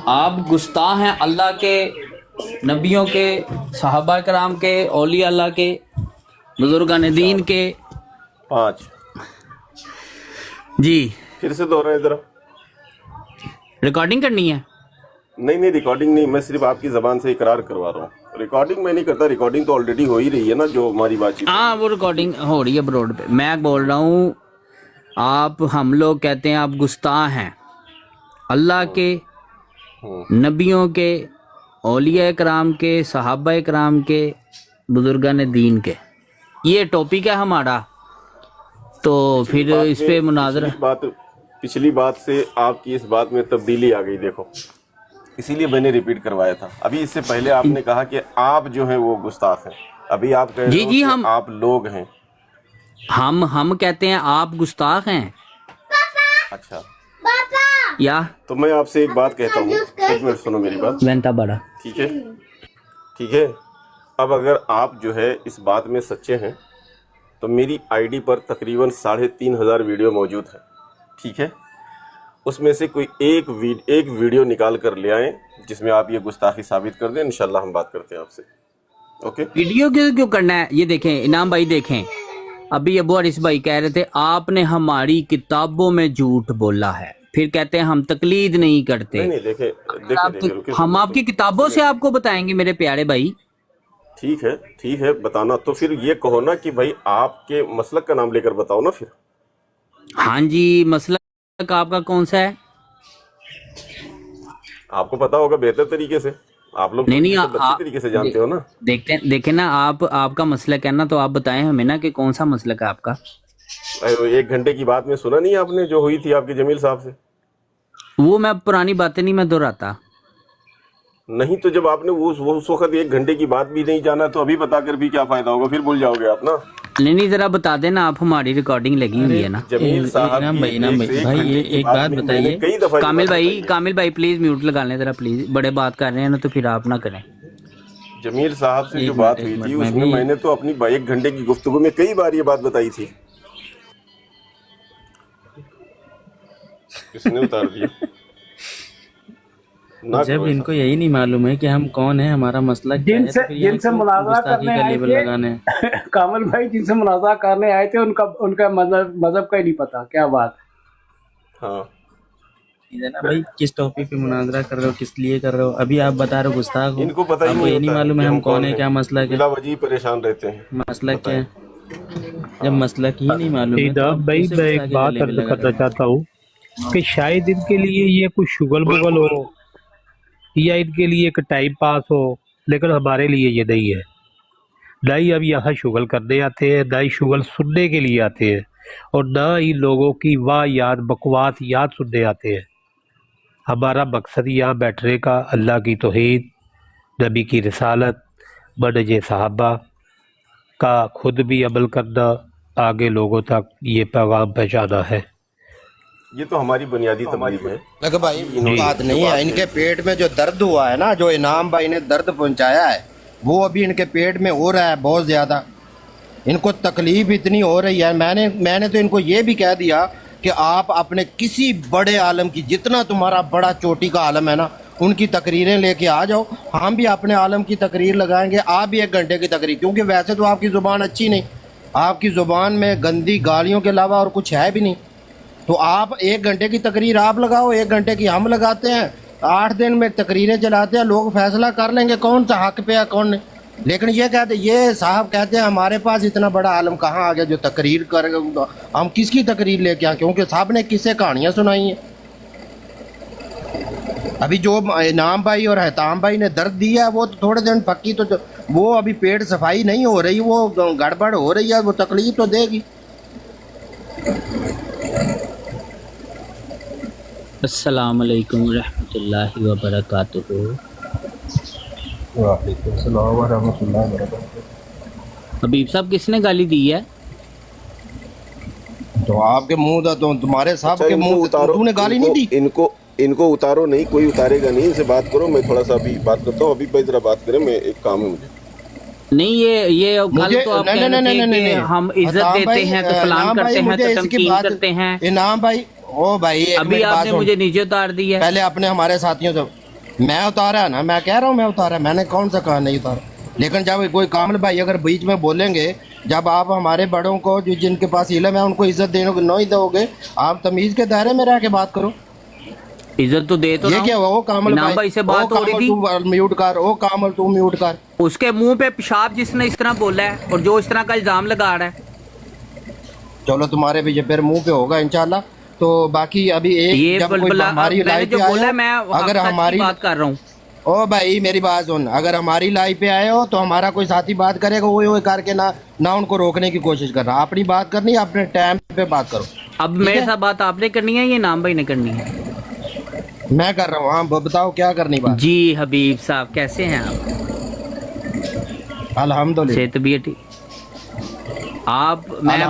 आप गुस्ताख हैं अल्लाह के, नबियों के, सहाबा कराम के, औलिया अल्लाह के, बुजुर्गान दीन के। 5 जी फिर से दोहराएं जरा। रिकॉर्डिंग करनी है? नहीं रिकॉर्डिंग नहीं, मैं सिर्फ आपकी जबान से इकरार करवा रहा हूँ। रिकॉर्डिंग मैं नहीं करता, रिकॉर्डिंग तो ऑलरेडी हो ही रही है ना, जो हमारी बातचीत। हाँ वो रिकॉर्डिंग हो रही है ब्रॉड पे। मैं बोल रहा हूँ आप, हम लोग कहते हैं आप गुस्ताख हैं अल्लाह के, नबियों के, औलिया कराम के, सहाबा कराम के, बुजुर्गान दीन के। ये टॉपिक है हमारा। तो फिर इस पे मुनाजरा। पिछली बात से आपकी इस बात में तब्दीली आ गई, देखो इसीलिए मैंने रिपीट करवाया था। अभी इससे पहले आपने कहा कि आप जो हैं वो गुस्ताख हैं, अभी आप कह रहे हो कि हम आप लोग हैं। हम कहते हैं आप गुस्ताख हैं। अच्छा या तो मैं आपसे एक बात कहता हूँ, एक मिनट सुनो मेरी बात। वेंता बड़ा ठीक है, ठीक है। अब अगर आप जो है इस बात में सच्चे हैं तो मेरी आईडी पर तकरीबन 3500 वीडियो मौजूद है, ठीक है। उसमें से कोई एक वीडियो निकाल कर ले आएँ जिसमें आप ये गुस्ताखी साबित कर दें, इंशाल्लाह हम बात करते हैं आपसे। ओके, वीडियो क्यों करना है? ये देखें इनाम भाई, देखें अभी अबू हरीस भाई कह रहे थे आपने हमारी किताबों में झूठ बोला है, फिर कहते हैं हम तकलीद नहीं करते। नहीं देखे हम आपकी किताबों से आपको बताएंगे मेरे प्यारे भाई। ठीक है बताना। तो फिर ये कहो ना कि भाई आपके मसलक का नाम लेकर बताओ ना फिर। हाँ जी, मसलक आपका कौन सा है? आपको पता होगा बेहतर तरीके से, आप लोग नहीं तो अच्छी तरीके से जानते हो ना। देखें ना, आपका मसलक है ना, तो आप बताएं हमें ना कि कौन सा मसलक है आपका। 1 घंटे की बात में सुना नहीं आपने जो हुई थी आपके जमील साहब से? वो मैं पुरानी बातें नहीं मैं दोहराता। नहीं तो जब आपने उस वक्त 1 घंटे की बात भी नहीं जाना तो अभी बताकर भी क्या फायदा होगा, फिर भूल जाओगे आप ना। नहीं जरा बता देना आप, हमारी रिकॉर्डिंग लगी हुई है ना। जमील साहब भाई ये एक बात बताइए। कई दफा कामिल भाई प्लीज म्यूट लगा लें जरा प्लीज, बड़े बात कर रहे हैं ना तो फिर आप ना करें। जमील साहब से जो बात हुई थी उसमें मैंने तो अपनी 1 घंटे की गुफ्तगू में कई बार ये बात बताई थी। किसने उतार दिया? जब इनको यही नहीं मालूम है कि हम कौन है, हमारा मसला क्या है, तो जिनसे मुनाज़रा करने आए थे कामिल भाई, जिनसे मुनाज़रा करने आए थे उनका मजहब का ही नहीं पता। क्या बात है। हाँ ना भाई, किस टॉपिक पे मुनाजरा कर रहे हो, किस लिए कर रहे हो? अभी आप बता रहे हो गुस्ताख हो, इनको पता ही ये नहीं मालूम है हम कौन है, क्या मसला है, बिला वजह परेशान रहते हैं। मसला क्या है? जब मसला ही नहीं मालूम है तो भाई मैं एक बात अर्ज करना चाहता हूँ कि शायद इनके लिए ये कुछ शुगल बुगल हो या इनके लिए एक टाइम पास हो, लेकिन हमारे लिए ये नहीं है। दाई अब यहाँ शुगल करने आते हैं, दाई शुगल सुनने के लिए आते हैं, और ना ही लोगों की वाह याद बकवास याद सुनने आते हैं। हमारा मकसद यहाँ बैठने का अल्लाह की तौहीद, नबी की रिसालत, मनहज सहाबा का खुद भी अमल करना, आगे लोगों तक ये पैगाम पहुँचाना है। ये तो हमारी बुनियादी तबलीग है। देखो भाई बात नहीं है, इनके पेट में जो दर्द हुआ है ना, जो इनाम भाई ने दर्द पहुंचाया है, वो अभी इनके पेट में हो रहा है बहुत ज़्यादा। इनको तकलीफ इतनी हो रही है। मैंने तो इनको ये भी कह दिया कि आप अपने किसी बड़े आलम की, जितना तुम्हारा बड़ा चोटी का आलम है ना, उनकी तकरीरें लेके आ जाओ, हम भी अपने आलम की तकरीर लगाएंगे। आप भी 1 घंटे की तकरीर, क्योंकि वैसे तो आपकी ज़ुबान अच्छी नहीं, आपकी ज़ुबान में गंदी गालियों के अलावा और कुछ है भी नहीं। तो आप 1 घंटे की तकरीर आप लगाओ, 1 घंटे की हम लगाते हैं, 8 दिन में तकरीरें चलाते हैं, लोग फैसला कर लेंगे कौन सा हक पे है कौन नहीं। लेकिन ये साहब कहते हैं हमारे पास इतना बड़ा आलम कहाँ आ गया जो तकरीर करेगा। हम किसकी तकरीर लेके आए? क्योंकि साहब ने किससे कहानियाँ सुनाई हैं। अभी जो इनाम भाई और हताम भाई ने दर्द दिया है वो तो थोड़े दिन पक्की, तो वो अभी पेट सफाई नहीं हो रही, वो गड़बड़ हो रही है, वो तकलीफ तो देगी। अस्सलाम वालेकुम रहमतुल्लाहि व बरकातुहू। वालेकुम अस्सलाम व रहमतुल्लाहि व बरकातुहू। हबीब साहब किसने गाली दी है? तो आपके मुंह दा, तो तुम्हारे साहब के मुंह से तूने गाली नहीं दी। इनको उतारो नहीं, कोई उतारेगा नहीं। इनसे बात करो, मैं थोड़ा सा अभी बात करता हूँ। अभी भाई जरा बात करें, मैं एक काम है मुझे। नहीं ये कल तो आप कह रहे थे कि हम इज्जत देते हैं तो सलाम करते हैं तो तमकीन करते हैं। इनाम भाई, ओ भाई अभी आपने मुझे नीचे उतार दिया। पहले अपने हमारे साथियों से मैं उतारा है ना, मैं कह रहा हूँ मैं उतारा, मैंने कौन सा कहा नहीं उतारा। लेकिन जब कोई कामिल भाई अगर बीच में बोलेंगे, जब आप हमारे बड़ों को जो जिनके पास इल्म है उनको इज्जत देने को नहीं दोगे, आप तमीज के दायरे में रह के बात करो। इज्जत तो दे तो ये रहा क्या हूं। हुआ? वो कामिल इनाम भाई से बात हो रही थी, तू म्यूट कर, वो कामिल तू म्यूट कर। उसके मुंह पे पेशाब जिसने इस तरह बोला है और जो इस तरह का इल्जाम लगा रहा है, चलो तुम्हारे भी ये फिर मुंह पे होगा इंशाल्लाह। तो बाकी अभी ये एक जब कोई बलबला हमारी मैंने लाइफ जो पे आए बोला हो, मैं अगर सच की हमारी बात कर रहा हूँ। ओ भाई मेरी बात सुन, अगर हमारी लाइफ पे आए हो तो हमारा कोई साथी बात करेगा, वो करके ना उनको रोकने की कोशिश करना। अपनी बात करनी है, अपने टाइम पे बात करो। अब मेरे साथ बात आपने करनी है, ये नाम भाई ने करनी है? मैं कर रहा हूँ। हाँ बताओ क्या करनी बात। जी हबीब साहब कैसे हैं आप? अल्हम्दुलिल्लाह। सेहत भी है ठीक? आप मैं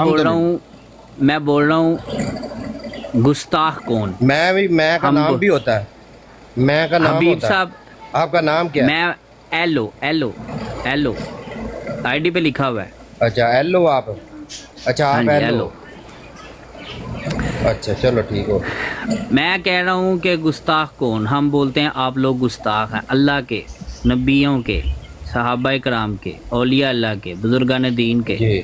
बोल रहा हूँ गुस्ताख कौन? मैं का नाम भी होता है, मैं का नाम हबीब होता है। साहब आपका नाम क्या है? मैं एलो आईडी पे लिखा हुआ है। अच्छा एलो आप, अच्छा हाँ आप जी, एलो। एलो। अच्छा चलो ठीक हो। मैं कह रहा हूँ कि गुस्ताख कौन? हम बोलते हैं आप लोग गुस्ताख हैं अल्लाह के, नबियों के, सहाबाए कराम के, औलिया अल्लाह के, बुजुर्गान दीन के। जी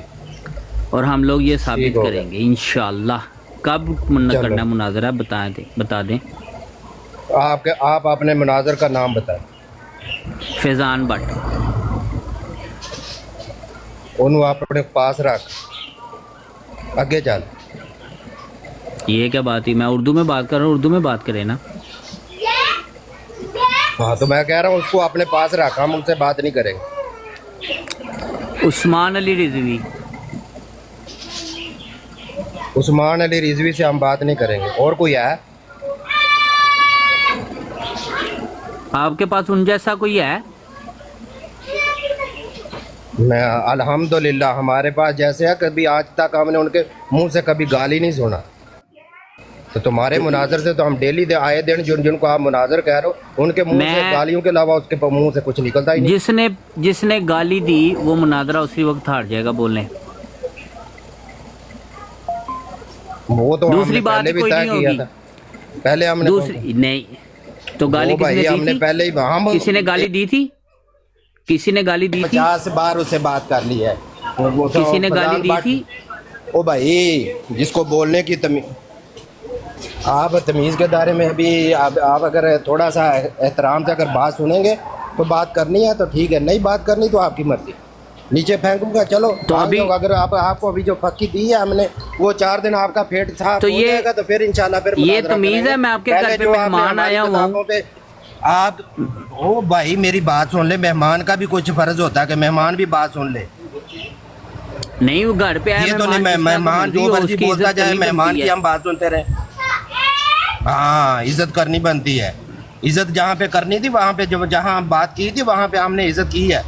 और हम लोग ये साबित ठीक हो गया। करेंगे इंशाअल्लाह। कब करना मुनाजरा बता दें। आप अपने मुनाजर का नाम बताएं। फैजान भट्ट। उन्हें आप अपने पास रख, आगे चल। ये क्या बात है? मैं उर्दू में बात कर रहा हूँ, उर्दू में बात करें ना। हाँ तो मैं कह रहा हूँ उसको अपने पास रख, हम उनसे बात नहीं करेंगे। उस्मान अली रिजवी। उस्मान अली रिजवी से हम बात नहीं करेंगे। और कोई है आपके पास उन जैसा कोई है? मैं अल्हम्दुलिल्लाह हमारे पास जैसे है, कभी आज तक हमने उनके मुंह से कभी गाली नहीं सुना। तो तुम्हारे मुनाजर से तो हम डेली आए दिन जिनको आप मुनाजर कह रहे हो उनके मुंह से गालियों के अलावा उसके मुंह से कुछ निकलता ही नहीं। जिसने गाली दी वो मुनाजरा उसी वक्त हार जाएगा बोलने। वो तो दूसरी बात पहले भी कोई तय नहीं किया होगी। था। पहले हमने दूसरी नहीं तो गाली भाई किसने दी हमने थी? पहले ही किसी ने गाली दी थी? किसी ने गाली दी थी? 50 बार उससे बात कर ली है। किसी ने गाली दी थी? ओ भाई जिसको बोलने की आप तमीज़ के दायरे में अभी आप अगर थोड़ा सा एहतराम से अगर बात सुनेंगे तो बात करनी है तो ठीक है, नहीं बात करनी तो आपकी मर्जी। नीचे फेंकूंगा चलो। तो अभी अगर आपको अभी जो फक्की दी है हमने वो 4 दिन आपका पेट साफ तो हो जाएगा तो फिर इंशाल्लाह फिर ये तमीज़ है? मैं आपके घर पे मेहमान आया हुआ हूँ। आप ओ भाई मेरी बात सुन ले, मेहमान का भी कुछ फर्ज होता है कि मेहमान भी बात सुन ले। नहीं वो घर पे आया ये तो नहीं मेहमान जो मर्जी बोलता जाए, मेहमान की हम बात सुनते रहे। हाँ इज्जत करनी बनती है। इज्जत जहाँ पे करनी थी वहाँ पे जहाँ बात की थी वहाँ पे हमने इज्जत की है।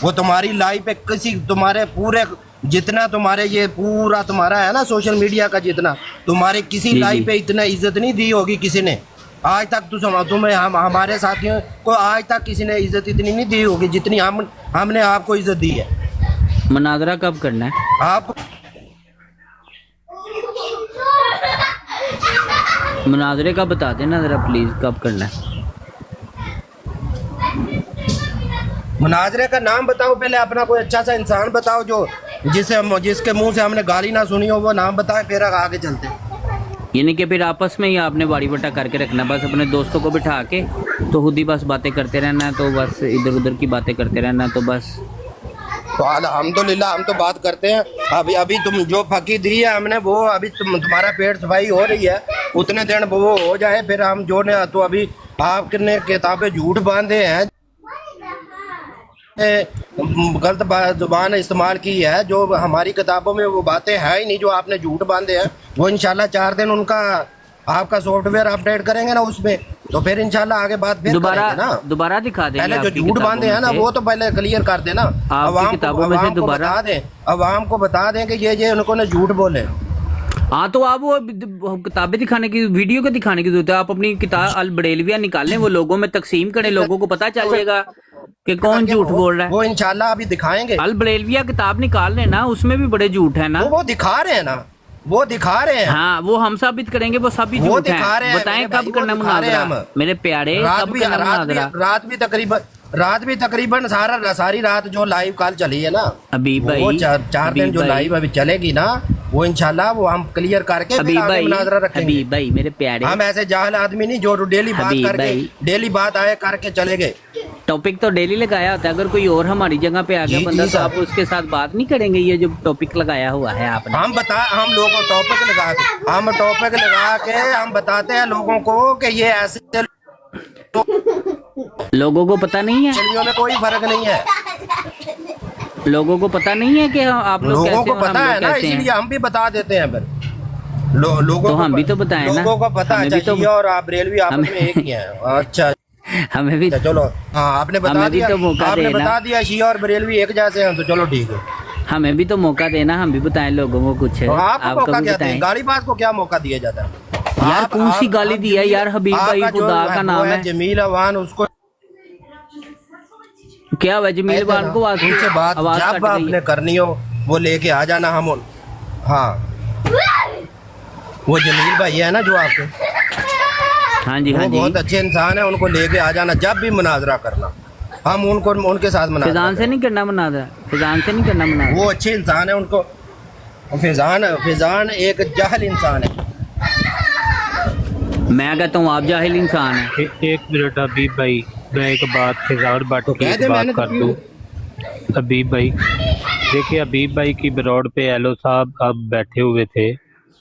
वो तुम्हारी लाइफ पे किसी तुम्हारे पूरे जितना तुम्हारे ये पूरा तुम्हारा है ना सोशल मीडिया का जितना तुम्हारे किसी लाइफ पे इतना इज्जत नहीं दी होगी किसी ने आज तक। तुम्हें हमारे साथियों को आज तक किसी ने इज्जत इतनी नहीं दी होगी जितनी हमने आपको इज्जत दी है। मुनाजरा कब करना है? आप मुनाजरे का बता देना जरा प्लीज, कब करना है? मुनाजरे का नाम बताओ पहले, अपना कोई अच्छा सा इंसान बताओ जो जिसके मुंह से हमने गाली ना सुनी हो, वो नाम बताएं फिर आगे चलते। यानी कि फिर आपस में ही आपने बाड़ी बटा करके रखना, बस अपने दोस्तों को बिठा के तो खुद ही बस बातें करते रहना है, तो बस इधर उधर की बातें करते रहना, तो बस। तो अल्हम्दुलिल्लाह हम तो बात करते हैं। अभी तुम जो फकी दी है हमने वो अभी तुम्हारा पेट सफाई हो रही है, उतने दिन वो हो जाए फिर हम जो ने तो अभी आपने किताबें झूठ बांधे हैं, गलत जुबान इस्तेमाल की है, जो हमारी किताबों में वो बातें हैं ही नहीं जो आपने झूठ बांधे हैं। वो इंशाल्लाह 4 दिन उनका आपका सॉफ्टवेयर अपडेट करेंगे ना उसमें, तो फिर इंशाल्लाह आगे बात फिर करेंगे ना। दोबारा दिखा देंगे। पहले जो झूठ बांधे हैं ना वो तो पहले क्लियर कर देना। किताबों में से दोबारा बता दें, अवाम को बता दें कि ये उन्होंने झूठ बोले। हाँ तो आप वो किताबें दिखाने की, वीडियो को दिखाने की जरूरत है। आप अपनी किताब अल बरेलविया निकालें, वो लोगों में तकसीम करें, लोगों को पता चल जाएगा कि कौन झूठ बोल रहा है। वो इंशाल्लाह अभी दिखाएंगे। अल बरेलविया किताब निकाल लेना, उसमें भी बड़े झूठ है ना। वो दिखा रहे हैं ना, वो दिखा रहे हैं। हाँ वो हम साबित करेंगे, वो साबित वो झूठ दिखा रहे है। हैं बताएं मेरे भाई, कब वो करना दिखा रहे हैं मुनाजरा हम। मेरे प्यारे, कब करना मुनाजरा? रात भी तकरीबन सारी रात जो लाइव कॉल चली है ना हबीब वो भाई, 4 दिन जो हबीब लाइव अभी चलेगी ना वो इंशाल्लाह वो हम क्लियर करके फिर हबीब आगे भाई, मुनाजरा रखेंगे। हबीब भाई मेरे प्यारे, हम ऐसे जाहल आदमी नहीं जो डेली बात हबीब करके भाई। डेली बात आए करके चले गए। टॉपिक तो डेली लगाया होता है। अगर कोई और हमारी जगह पे आ गया जी, बंदा जी तो साहब। आप उसके साथ बात नहीं करेंगे? ये जो टॉपिक लगाया हुआ है आपने, हम लोगों टॉपिक लगा के हम बताते हैं लोगों को कि ये ऐसे लोगों को पता नहीं है, चलियों में कोई फर्क नहीं है। लोगों को पता नहीं है कि आप लोग लोगों कैसे को हैं और पता हम है लोग ना, कैसे इसीलिए हैं। हम भी बता देते हैं फिर लोगों तो को हम भी तो बताएं ना, लोगों को पता हमें भी तो- चाहिए और आप रेलवे आपस में एक ही है। अच्छा हमें भी चलो हाँ आपने बता हमें भी दिया, तो मौका आपने देना। बता दिया शिया और बरेलवी एक जैसे हैं तो चलो ठीक है। हमें भी तो मौका देना, हम भी बताएं लोगों को कुछ। तो आपको आपको मौका भी क्या दें? बताएं गालीबाज को क्या मौका दिया जाता है? यार। कौन सी गाली दी है यार? हबीब भाई आपका जो खुदा का वो नाम है। जमील अवान उसको क्या हुआ जमील बान को? उनसे बात आवाज जब कट रही आपने है। करनी हो वो लेके आ जाना। हम हाँ वो जमील भाई है ना जो आपके, हाँ जी, हाँ वो जी। बहुत अच्छे इंसान है, उनको लेके आ जाना जब भी मुनाजरा करना। हम उनके साथ मुनाजरा फिजान से नहीं करना मुनाजरा, फिजान से नहीं करना मुनाजरा। वो अच्छे इंसान है, उनको फिजान एक जाहिल इंसान है। मैं कहता हूँ आप जाहिल इंसान है। एक मिनट हबीब भाई, मैं एक बात फिजान भट्ट तो की कह एक दे, बात मैंने तो कर की। दूं। हबीब भाई देखिए, हबीब भाई की बरौड़ पे एलो साहब अब बैठे हुए थे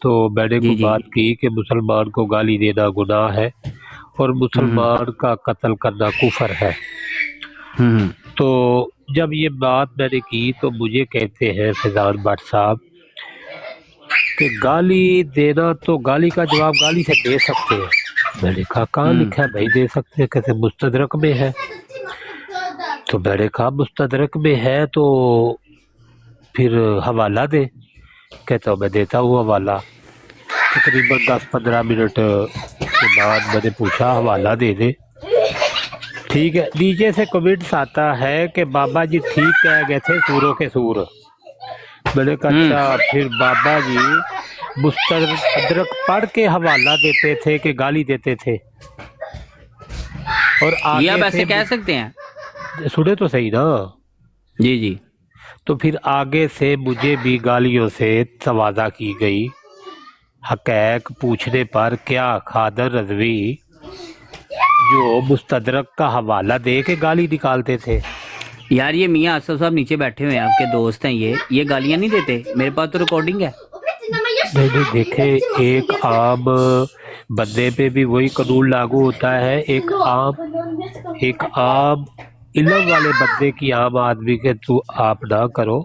तो मैंने जी, को जी। बात की कि मुसलमान को गाली देना गुनाह है और मुसलमान का कत्ल करना कुफर है। हम्म। तो जब ये बात मैंने की तो मुझे कहते हैं फिजान भट्ट साहब कि गाली देना, तो गाली का जवाब गाली से दे सकते हैं। मैंने कहा कहाँ लिखा है भाई दे सकते हैं? कैसे मुस्तदरक में है? तो मैंने कहा मुस्तदरक में है तो फिर हवाला दे। कहता हूँ मैं देता हूँ हवाला। तकरीबन 10-15 मिनट के बाद मैंने पूछा हवाला दे दे। ठीक है, नीचे से कमेंट्स आता है कि बाबा जी ठीक कह गए थे, सूरों के सूर। मैंने कहा अच्छा, फिर बाबा जी मुस्तदरक पढ़ के हवाला देते थे कि गाली देते थे? और ये आप आगे ऐसे से कह सकते हैं? सुने तो सही ना। जी जी। तो फिर आगे से मुझे भी गालियों से तवाज़ा की गई। हक़ैक़ पूछने पर क्या खादर रज़वी जो मुस्तदरक का हवाला दे के गाली निकालते थे। यार ये मियाँ आसफ साहब नीचे बैठे हुए हैं, आपके दोस्त हैं ये गालियाँ नहीं देते? मेरे पास तो रिकॉर्डिंग है। मैंने देखे एक आम बंदे पे भी वही कानून लागू होता है। एक आम इल्म वाले बंदे की आम आदमी के तू आप ना करो,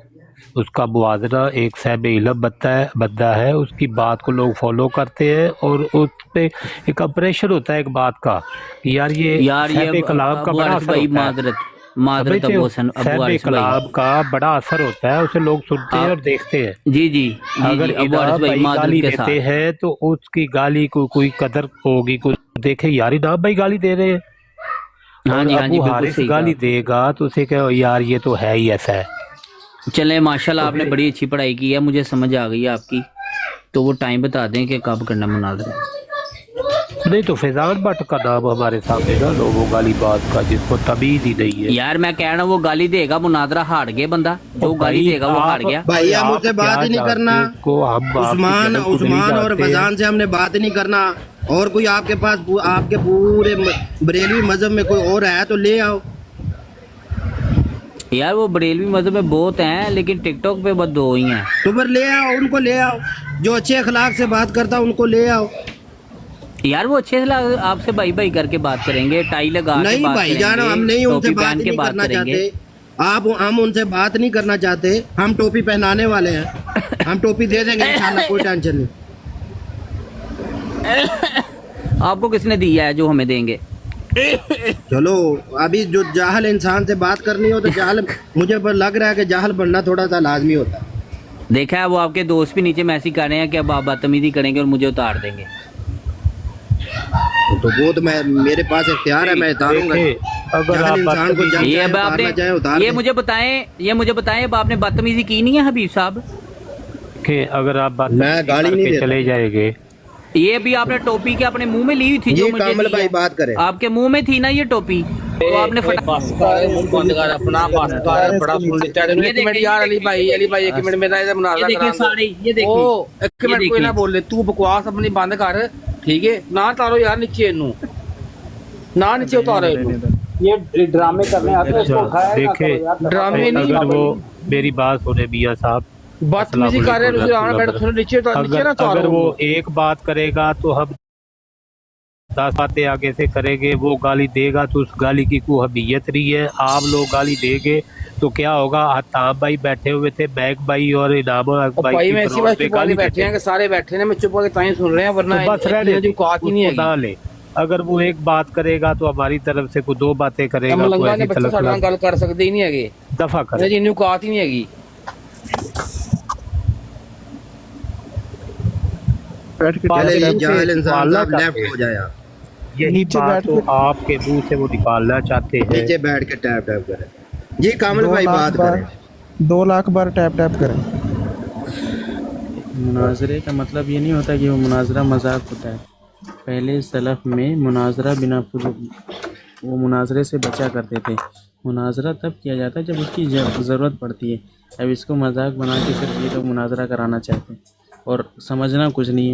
उसका मुआवजा एक साहब इल्म बंदा है, उसकी बात को लोग फॉलो करते हैं और उस पे एक ऑपरेशन होता है एक बात का। यार ये कलाम का बड़ा असर होता है। मादरत अबू हसन अबू हारिस भाई, कलाम का बड़ा असर होता है, उसे लोग सुनते हैं और देखते हैं। जी जी। अगर अबू हारिस भाई भाई मादरत गाली के देते साथ हैं तो उसकी गाली को कोई कदर होगी, कुछ देखे यार इनाम भाई गाली दे रहे हैं। हाँ जी, हाँ जी, अबू बिल्कुल हारिस सही गाली कहा। देगा तो उसे कहो यार ये तो है ही ऐसा है। चले माशाल्लाह आपने बड़ी अच्छी पढ़ाई की है, मुझे समझ आ गई है आपकी। तो वो टाइम बता दें कि कब करना मुनाजरा। नहीं तो फैजान भट्ट का नाम हमारे सामने ना लो, वो गाली बात का जिसको तमीज ही नहीं है। यार मैं कह रहा हूँ वो गाली देगा, मुनाजरा हार गया बंदा, जो गाली देगा वो हार गया। भाई हम उससे बात ही नहीं करना। उस्मान और फैजान से हमने बात ही नहीं करना। और कोई आपके पास आपके पूरे बरेलवी मजहब में कोई और है तो ले आओ। यार वो बरेलवी मजहब में बहुत हैं लेकिन टिकटॉक पे बस 2 ही हैं। तो फिर ले आओ, उनको ले आओ। जो अच्छे अखलाक से बात करता उनको ले आओ। यार वो अच्छे से आपसे भाई भाई करके बात करेंगे, टाई लगा के नहीं बात भाई करेंगे, जान, हम नहीं उनसे टोपी बात पहन के नहीं करना करेंगे। चाहते। हम उनसे बात नहीं करना चाहते। हम टोपी पहनाने वाले हैं, हम टोपी दे देंगे इंशाल्लाह, कोई टेंशन नहीं। आपको किसने दिया है जो हमें देंगे? चलो अभी जो जाहल इंसान से बात करनी हो तो जाहल, मुझे पर लग रहा है कि जाहल बनना थोड़ा सा लाजमी होता है। देखा है वो आपके दोस्त भी नीचे मैसेज कर रहे हैं कि अब आप बदतमीजी करेंगे और मुझे उतार देंगे। तो वो तो मैं, मेरे पास इख्तियार है, मैं उतारूंगा। अगर जाहल आप इंसान को जब ये चाहे अब उतारना चाहे आपने उतार ये दें। मुझे बताएं अब आपने बदतमीजी की नहीं है हबीब साहब? देखें, अगर आप बात मैं गाली नहीं करके देता। चले जाएंगे, ये भी आपने टोपी के अपने मुंह में ली हुई थी जो ये मुझे कामल दी भाई है। बात करे। आपके मुंह में थी ना ये टोपी, तो आपने बंद कर अपना बस कर बड़ा सुन लेता है ये एक मिनट देखें, यार अली भाई एक मिनट मेरा इधर ये मुनाज़रा देखिए करा दो। साड़ी, ये देखिए, ओ एक ये मिनट कोई ना देखिए। बोले, तू बकवास अपनी बंद कर, ठीक है ना, तारो यार नीचे इनू ना, नीचे उतारो इनू। ये ड्रामे करने आते हैं, उसको अच्छा, उठाया ना देखे, करो यार। ड्रामे नहीं, अगर वो मेरी बात सुने मियाँ साहब, बदतमीजी कर रहे हैं, उसे आना बैठ सुनो, नीचे तो नीचे ना अगर उतारो। वो एक बात करेगा तो हम 10 बातें आगे से करेंगे। वो गाली देगा तो उस गाली की कोई अहमियत नहीं है। आप लोग गाली देंगे तो क्या होगा? आताब भाई बैठे हुए थे, बैग भाई और इनाम और भाई मैं इसी बात चुप होके बैठे हैं कि सारे बैठे हैं, मैं चुप होके ताई सुन रहे हैं, वरना तो बस इनकी जो औकात ही नहीं है। ना ले। अगर वो एक बात करेगा तो हमारी तरफ से कोई 2 बातें करेगा, मलंगा कोई ने ऐसी बच्चे साडे नाल गल कर सकते ही नहीं है, दफा करे। जी इन्नी औकात ही नहीं है। चले जी, जाहिल इंसान साहब लेफ्ट हो जाए। यही बात तो आपके मुंह से वो निकालना चाहते हैं। नीचे बैठ के टैप टैप करें। जी कामल भाई बात करें। 2 लाख बार टैप टैप करें। मुनाजरे का मतलब ये नहीं होता कि वो मुनाजरा मजाक होता है। पहले सलफ में मुनाजरा बिना वो मुनाजरे से बचा करते थे। मुनाजरा तब किया जाता है जब उसकी ज़रूरत पड़ती है। अब इसको मजाक बना के सिर्फ ये लोग मुनाजरा कराना चाहते हैं और समझना कुछ नहीं है।